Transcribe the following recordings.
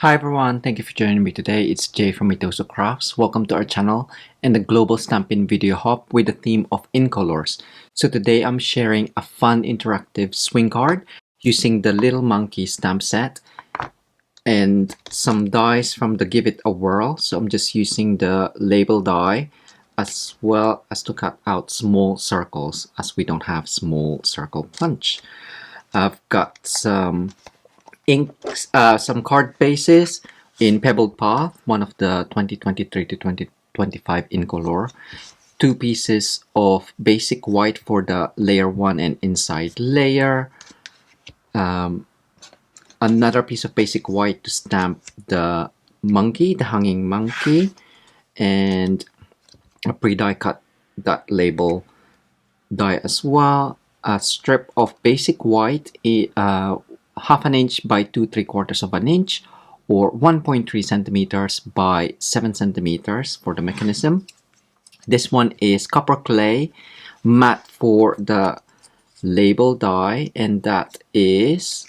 Hi everyone, thank you for joining me today. It's Jay from Mitosu Crafts. Welcome to our channel and the Global Stampin' Video Hub with the theme of Incolors. So today I'm sharing a fun interactive swing card using the Little Monkey stamp set and some dies from the Give It a Whirl. So I'm just using the label die as well as to cut out small circles as we don't have small circle punch. I've got some some card bases in Pebbled Path, one of the 2023 to 2025 in color. 2 pieces of basic white for the layer 1 and inside layer. Another piece of basic white to stamp the monkey, the hanging monkey, and a pre-die cut that label die as well. A strip of basic white, half an inch by 2¾ of an inch, or 1.3 centimeters by 7 centimeters for the mechanism. This one is copper clay matte for the label die, and that is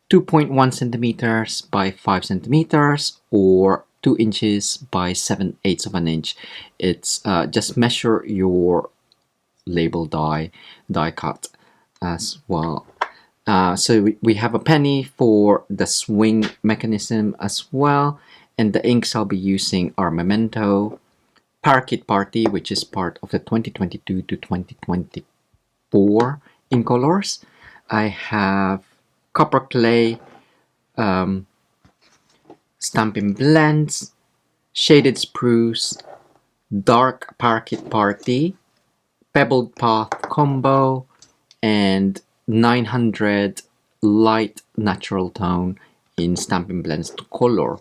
2.1 centimeters by 5 centimeters, or 2 inches by 7/8 of an inch. It's just measure your label die cut as well. So we have a penny for the swing mechanism as well, and the inks I'll be using are Memento, Parakeet Party, which is part of the 2022 to 2024 in colors. I have Copper Clay, Stampin' Blends, Shaded Spruce, Dark Parakeet Party, Pebbled Path Combo, and 900 light natural tone in Stampin' Blends to color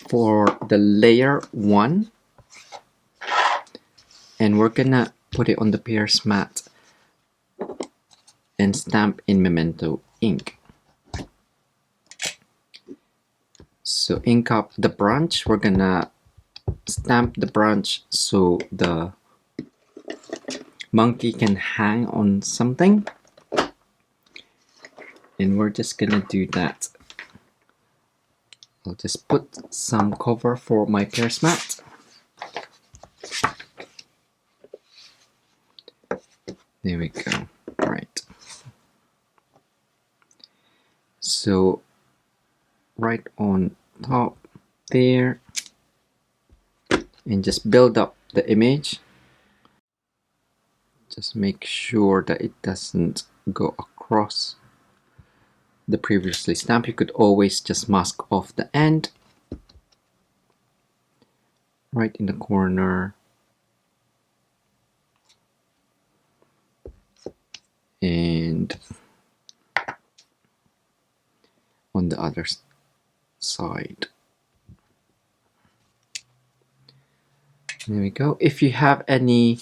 for the layer 1, and we're gonna put it on the Pierce mat and stamp in Memento ink. So ink up the branch. We're gonna stamp the branch so the monkey can hang on something. And we're just gonna do that. I'll just put some cover for my Pierce mat. There we go. Right. So right on top there, and just build up the image. Just make sure that it doesn't go across the previously stamped. You could always just mask off the end right in the corner, and on the other side. There we go. If you have any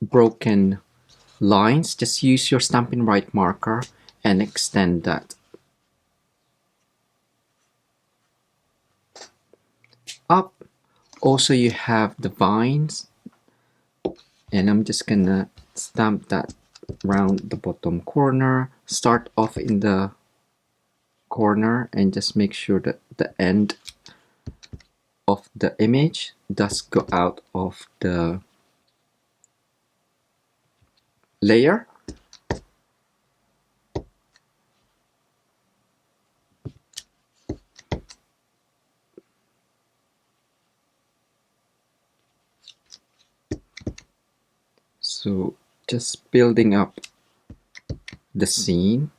broken lines, just use your Stampin' Right marker and extend that up. Also, you have the vines, and I'm just gonna stamp that around the bottom corner. Start off in the corner and just make sure that the end of the image does go out of the layer. So just building up the scene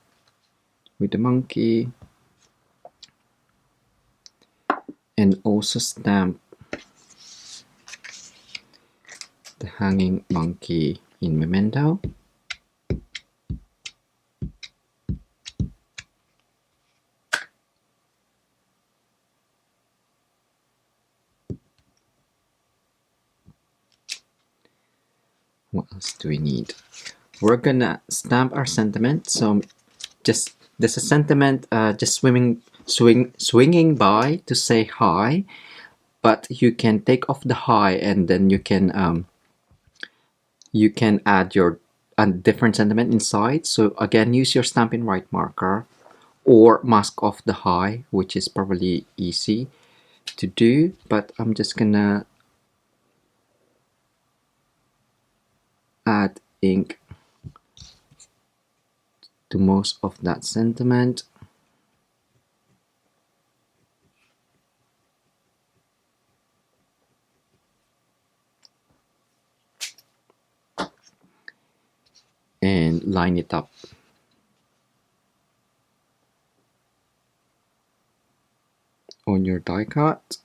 with the monkey, and also stamp the hanging monkey in Memento. What else do we need? We're gonna stamp our sentiment. So just there's a sentiment just swinging by to say hi, but you can take off the hi and then you can add your different sentiment inside. So again, use your Stampin' Right marker or mask off the high, which is probably easy to do, but I'm just gonna add ink to most of that sentiment. And line it up. On your die cut.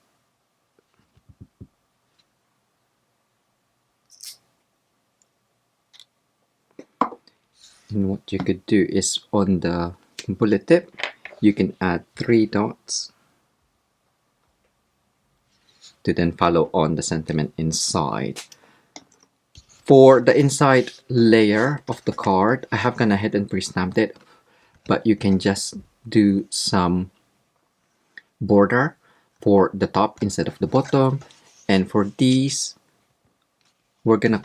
And what you could do is on the bullet tip, you can add 3 dots to then follow on the sentiment inside. For the inside layer of the card, I have gone ahead and pre-stamped it, but you can just do some border for the top instead of the bottom. And for these, we're gonna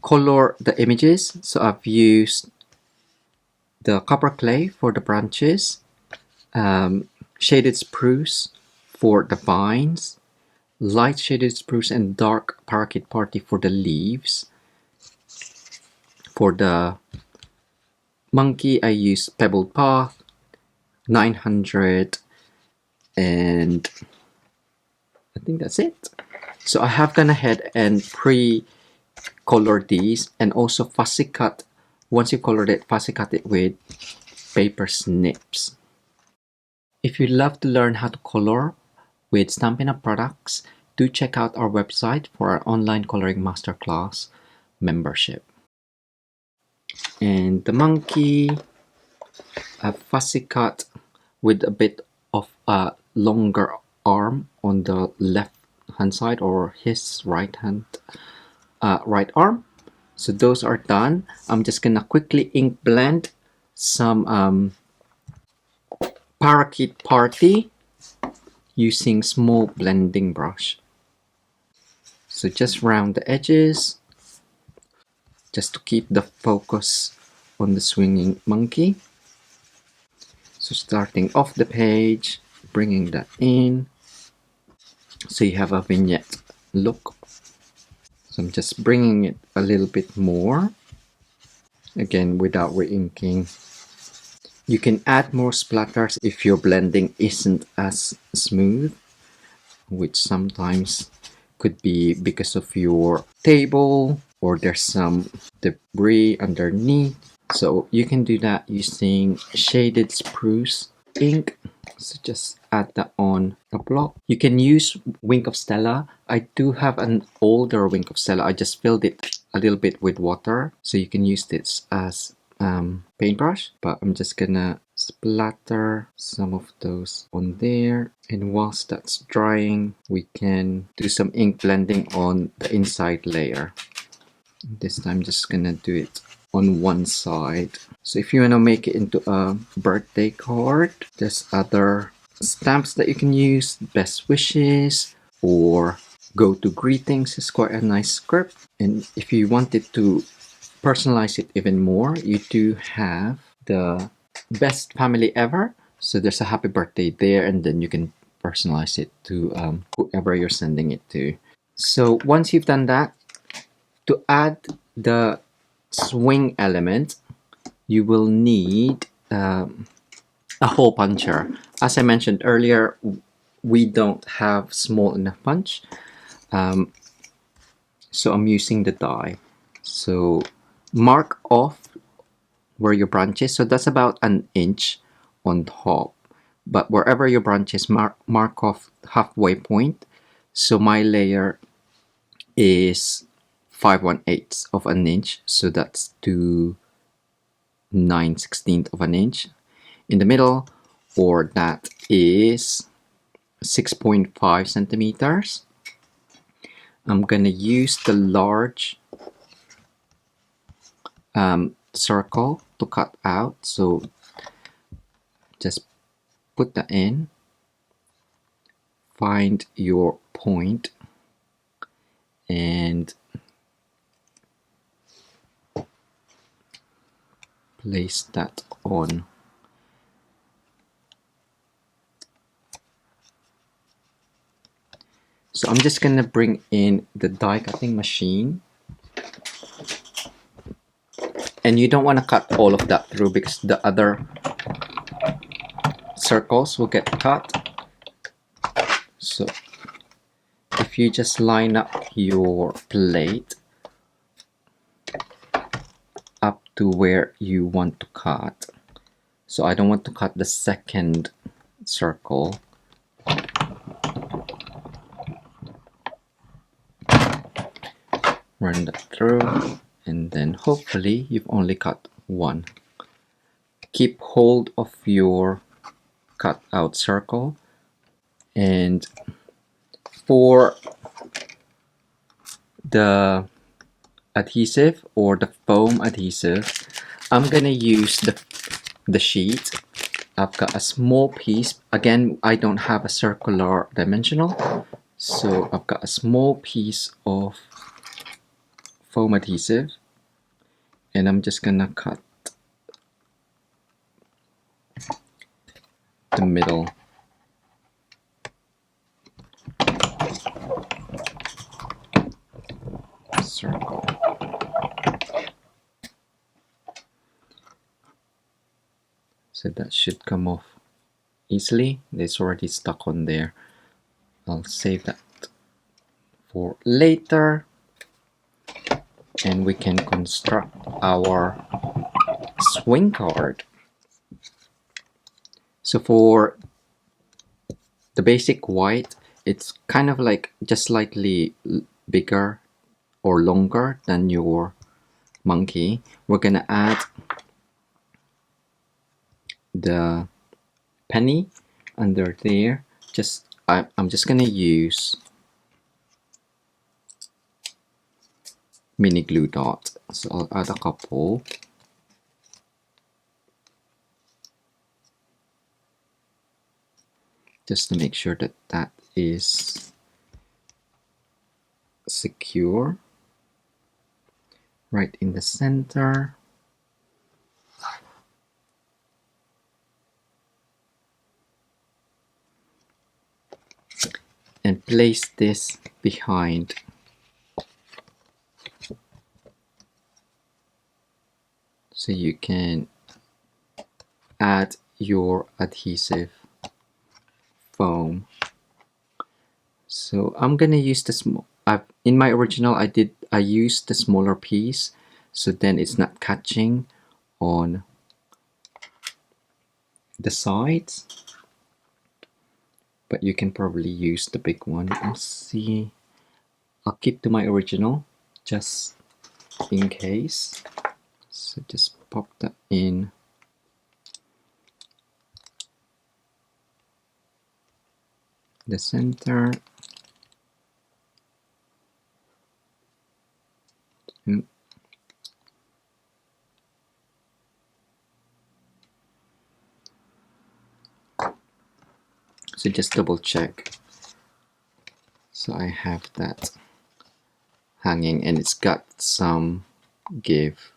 color the images. So I've used the copper clay for the branches, shaded spruce for the vines, light shaded spruce and dark parakeet party for the leaves. For the monkey, I use pebbled path, 900, and I think that's it. So I have gone ahead and pre-colored these, and also fussy cut. Once you colored it, fussy cut it with paper snips. If you'd love to learn how to color with Stampin' Up! Products, do check out our website for our online coloring masterclass membership. And the monkey, a fussy cut with a bit of a longer arm on the left hand side, or his right arm. So those are done. I'm just gonna quickly ink blend some parakeet party using small blending brush. So just round the edges, just to keep the focus on the swinging monkey. So starting off the page, bringing that in, so you have a vignette look. So I'm just bringing it a little bit more, again without re-inking. You can add more splatters if your blending isn't as smooth, which sometimes could be because of your table or there's some debris underneath. So you can do that using shaded spruce ink. So just add that on a block. You can use Wink of Stella. I do have an older Wink of Stella. I just filled it a little bit with water, so you can use this as paintbrush, but I'm just gonna splatter some of those on there, and whilst that's drying, we can do some ink blending on the inside layer. This time just gonna do it on one side. So if you want to make it into a birthday card, there's other stamps that you can use. Best wishes or go to greetings is quite a nice script. And if you wanted to personalize it even more, you do have the best family ever. So there's a happy birthday there, and then you can personalize it to whoever you're sending it to. So once you've done that, to add the swing element, you will need a hole puncher. As I mentioned earlier, we don't have small enough punch, so I'm using the die. So mark off where your branch is. So that's about an inch on top, but wherever your branch is, mark off halfway point. So my layer is 5/1/8 of an inch, so that's to 9/16 of an inch. In the middle, or that is 6.5 centimeters. I'm gonna use the large circle to cut out, so just put that in, find your point, and place that on So I'm just gonna bring in the die cutting machine. And you don't want to cut all of that through because the other circles will get cut. So if you just line up your plate up to where you want to cut. So I don't want to cut the second circle. Run that through, and then hopefully you've only cut one. Keep hold of your cut out circle, and for the adhesive or the foam adhesive, I'm gonna use the sheet. I've got a small piece. Again, I don't have a circular dimensional, so I've got a small piece of foam adhesive, and I'm just gonna cut the middle. Circle. So that should come off easily. It's already stuck on there. I'll save that for later, and we can construct our swing card. So for the basic white, it's kind of like just slightly bigger or longer than your monkey. We're gonna add the penny under there. I'm just gonna use mini glue dot. So I'll add a couple. Just to make sure that that is secure. Right in the center. And place this behind. So you can add your adhesive foam. So I'm gonna use the small. In my original, I used the smaller piece, so then it's not catching on the sides. But you can probably use the big one. Let's see. I'll keep to my original just in case. So just pop that in. The center. So just double check. So I have that hanging, and it's got some give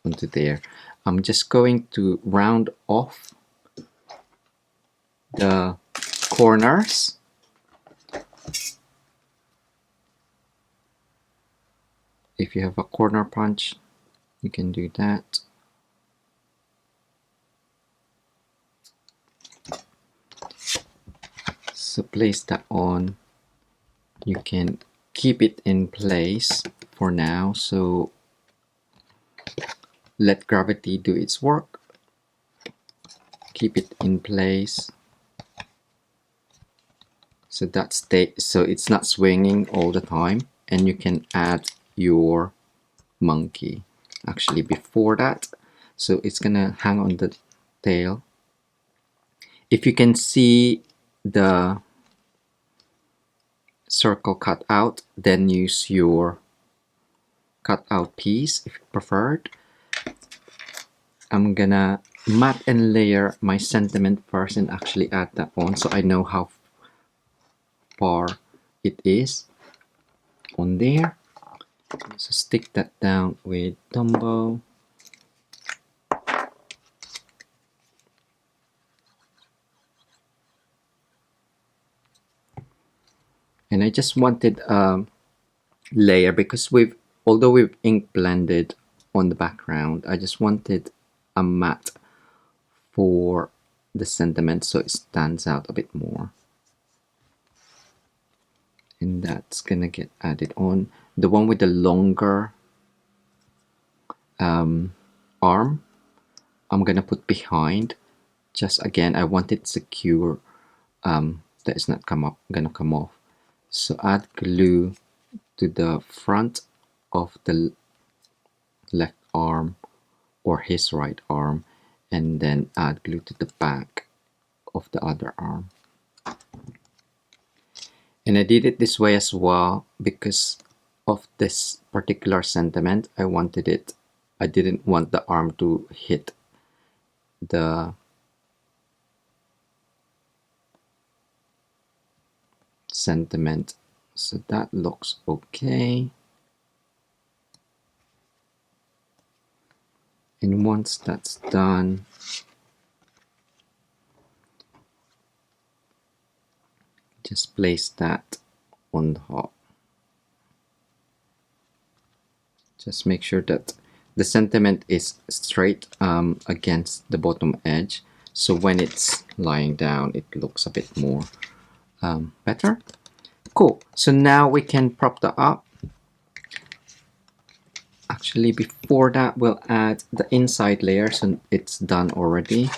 onto there. I'm just going to round off the corners. If you have a corner punch, you can do that. So place that on. You can keep it in place for now. So let gravity do its work. Keep it in place. So so it's not swinging all the time, and you can add your monkey actually before that. So it's gonna hang on the tail. If you can see the circle cut out, then use your cut out piece if preferred. I'm gonna mat and layer my sentiment first and actually add that on so I know how far it is on there. So stick that down with Dumbo. And I just wanted a layer because although we've ink blended on the background, I just wanted a matte for the sentiment so it stands out a bit more. And that's gonna get added on. The one with the longer arm, I'm gonna put behind. Just again, I want it secure, that it's not gonna come off. So add glue to the front of the left arm or his right arm, and then add glue to the back of the other arm. And I did it this way as well because of this particular sentiment. I didn't want the arm to hit the sentiment. So that looks okay. And once that's done, just place that on top. Just make sure that the sentiment is straight against the bottom edge, so when it's lying down it looks a bit more better. Cool. So now we can prop that up. Actually, before that, we'll add the inside layer, so it's done already.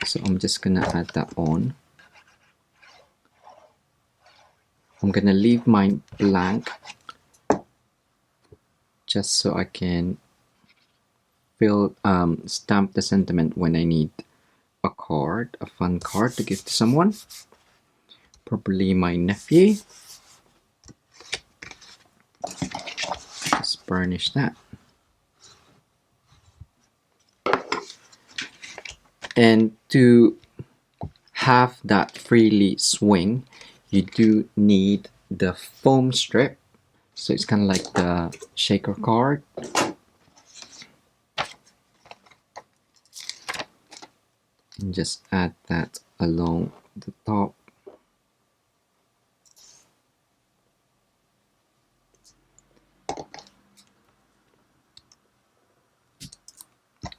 So I'm just gonna add that on. I'm gonna leave mine blank just so I can stamp the sentiment when I need a fun card to give to someone, probably my nephew. Just burnish that. And to have that freely swing, you do need the foam strip. So it's kind of like the shaker card. And just add that along the top.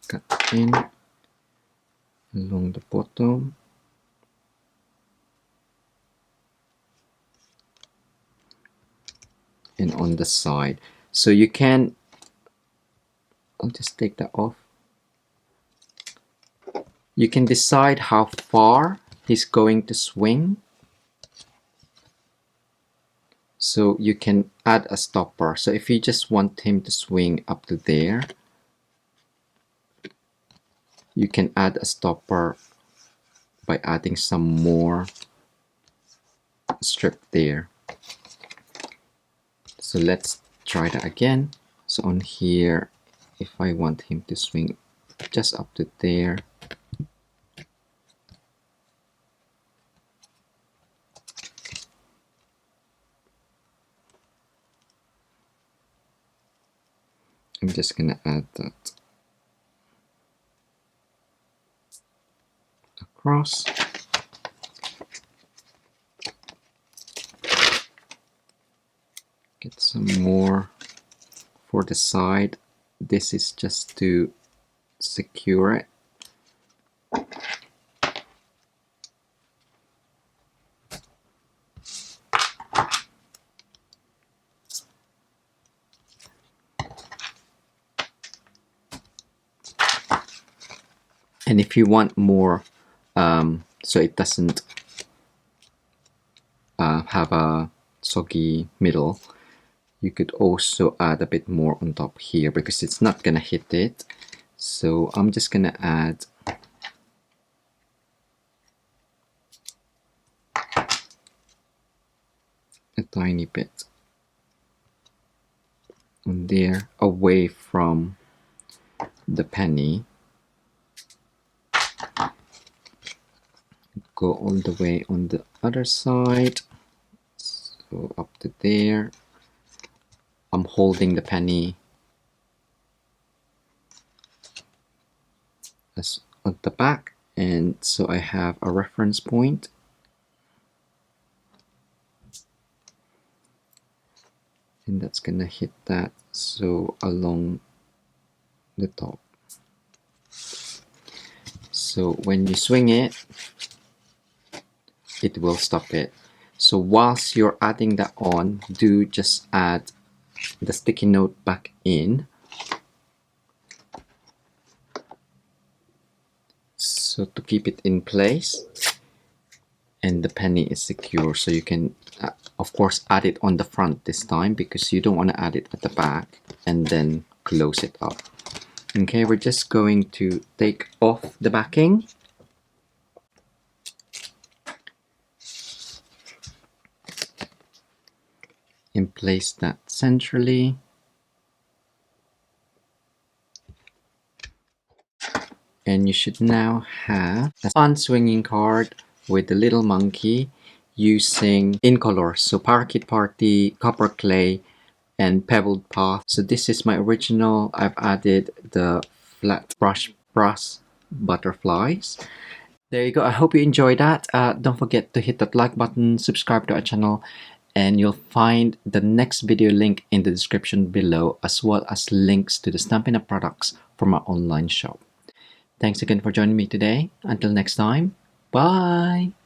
Cut in along the bottom. And on the side. So you can, I'll just take that off. You can decide how far he's going to swing. So you can add a stopper. So if you just want him to swing up to there, you can add a stopper by adding some more strip there. So let's try that again. So on here, if I want him to swing just up to there, I'm just gonna add that across. Get some more for the side. This is just to secure it. And if you want more, so it doesn't have a soggy middle, you could also add a bit more on top here because it's not gonna hit it. So I'm just gonna add a tiny bit on there away from the penny. Go all the way on the other side, so up to there. I'm holding the penny as at the back, and so I have a reference point. and that's gonna hit that, so along the top. So when you swing it, it will stop it. So whilst you're adding that on, do just add the sticky note back in, so to keep it in place and the penny is secure. So you can of course add it on the front this time, because you don't want to add it at the back and then close it up. Okay, we're just going to take off the backing. And place that centrally. And you should now have a fun swinging card with the little monkey using Incolors, so Parakeet Party, Copper Clay, and Pebbled Path. So this is my original. I've added the flat brush butterflies. There you go. I hope you enjoyed that. Don't forget to hit that like button, subscribe to our channel, and you'll find the next video link in the description below, as well as links to the Stampin' products from our online shop. Thanks again for joining me today. Until next time, bye!